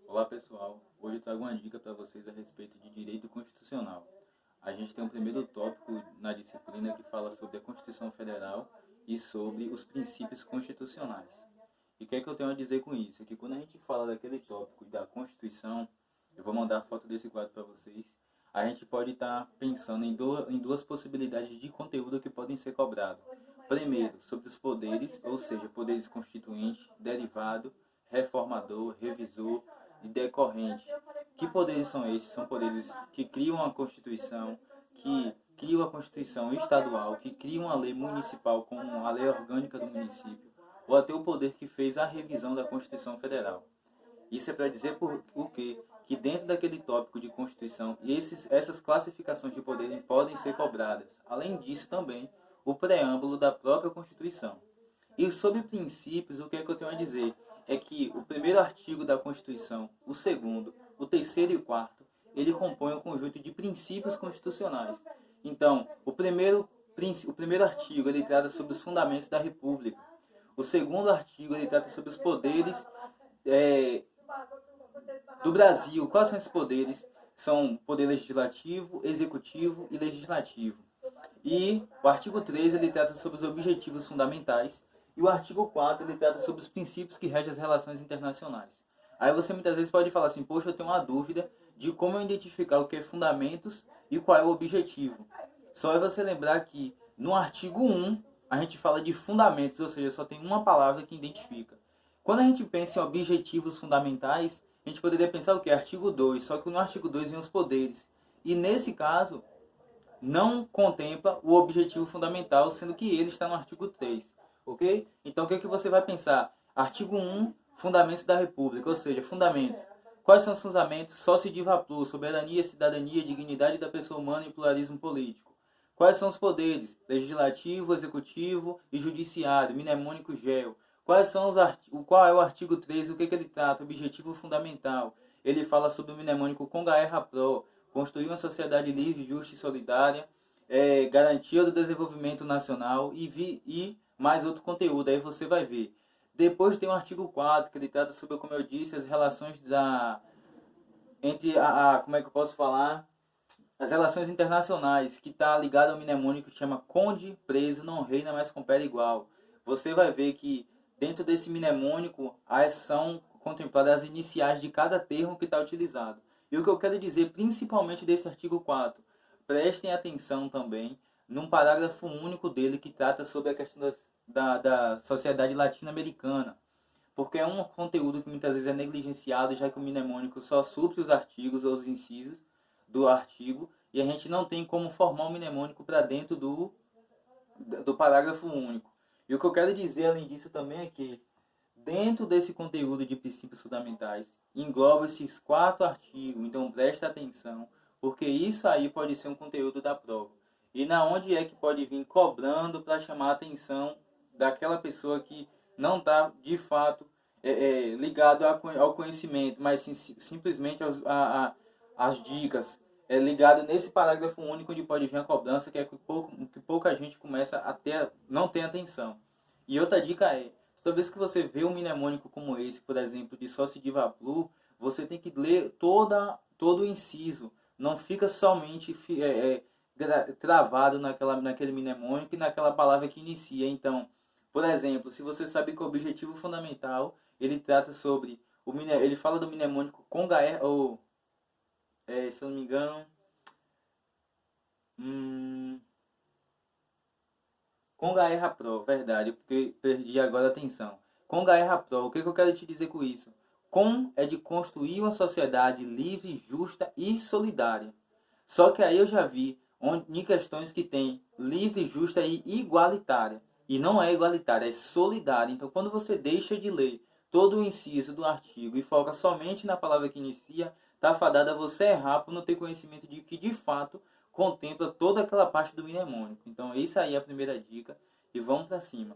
Olá pessoal, hoje eu trago uma dica para vocês a respeito de direito constitucional. A gente tem um primeiro tópico na disciplina que fala sobre a Constituição Federal e sobre os princípios constitucionais. E o que é que eu tenho a dizer com isso? É que quando a gente fala daquele tópico da Constituição, eu vou mandar a foto desse quadro para vocês, a gente pode estar pensando em duas possibilidades de conteúdo que podem ser cobrados. Primeiro, sobre os poderes, ou seja, poderes constituinte, derivado, reformador, revisor e decorrente. Que poderes são esses? São poderes que criam a Constituição, que criam a Constituição estadual, que criam a lei municipal como a lei orgânica do município, ou até o poder que fez a revisão da Constituição Federal. Isso é para dizer por o quê? Que dentro daquele tópico de Constituição, essas classificações de poder podem ser cobradas. Além disso, também, o preâmbulo da própria Constituição. E sobre princípios, o que é que eu tenho a dizer? É que o primeiro artigo da Constituição, o segundo, o terceiro e o quarto, ele compõe um conjunto de princípios constitucionais. Então, o primeiro artigo, ele trata sobre os fundamentos da República. O segundo artigo, ele trata sobre os poderes do Brasil. Quais são esses poderes? São poder legislativo, executivo e legislativo. E o artigo 3, ele trata sobre os objetivos fundamentais. E o artigo 4, ele trata sobre os princípios que regem as relações internacionais. Aí você muitas vezes pode falar assim, poxa, eu tenho uma dúvida de como eu identificar o que é fundamentos e qual é o objetivo. Só é você lembrar que no artigo 1, a gente fala de fundamentos, ou seja, só tem uma palavra que identifica. Quando a gente pensa em objetivos fundamentais, a gente poderia pensar o que? Artigo 2, só que no artigo 2 vem os poderes. E nesse caso, não contempla o objetivo fundamental, sendo que ele está no artigo 3. Ok? Então, o que é que você vai pensar? Artigo 1, fundamentos da República, ou seja, fundamentos. Quais são os fundamentos? Soci diva plus, soberania, cidadania, dignidade da pessoa humana e pluralismo político. Quais são os poderes? Legislativo, executivo e judiciário, mnemônico GEL. Qual é o artigo 3? O que ele trata? Objetivo fundamental. Ele fala sobre o mnemônico Conga-Erra Pro, construir uma sociedade livre, justa e solidária, garantia do desenvolvimento nacional e mais outro conteúdo. Aí você vai ver. Depois tem o artigo 4, que ele trata sobre, como eu disse, as relações entre como é que eu posso falar? As relações internacionais, que está ligado ao mnemônico que chama Conde, preso, não reina, mas compere igual. Você vai ver que dentro desse mnemônico são contempladas as iniciais de cada termo que está utilizado. E o que eu quero dizer, principalmente desse artigo 4, prestem atenção também num parágrafo único dele que trata sobre a questão da sociedade latino-americana. Porque é um conteúdo que muitas vezes é negligenciado, já que o mnemônico só supre os artigos ou os incisos do artigo, e a gente não tem como formar um mnemônico para dentro do parágrafo único. E o que eu quero dizer, além disso, também é que dentro desse conteúdo de princípios fundamentais, engloba esses 4 artigos, então presta atenção, porque isso aí pode ser um conteúdo da prova. E na onde é que pode vir cobrando para chamar a atenção daquela pessoa que não está, de fato, ligado ao conhecimento, mas simplesmente às dicas, ligado nesse parágrafo único onde pode vir a cobrança, que é que pouca gente começa a não ter atenção. E outra dica é, toda vez que você vê um mnemônico como esse, por exemplo, de Soci diva plus, você tem que ler todo o inciso. Não fica somente travado naquele mnemônico e naquela palavra que inicia. Então, por exemplo, se você sabe que o objetivo fundamental, ele trata sobre, ele fala do mnemônico Conga-Erra, se eu não me engano, Conga-Erra Pro, verdade, porque perdi agora a atenção. Conga-Erra Pro, o que eu quero te dizer com isso? Com é de construir uma sociedade livre, justa e solidária. Só que aí eu já vi em questões que tem livre, justa e igualitária. E não é igualitária, é solidária. Então, quando você deixa de ler todo o inciso do artigo e foca somente na palavra que inicia, está fadada a você errar por não ter conhecimento de que, de fato, contempla toda aquela parte do mnemônico. Então, isso aí é a primeira dica. E vamos para cima.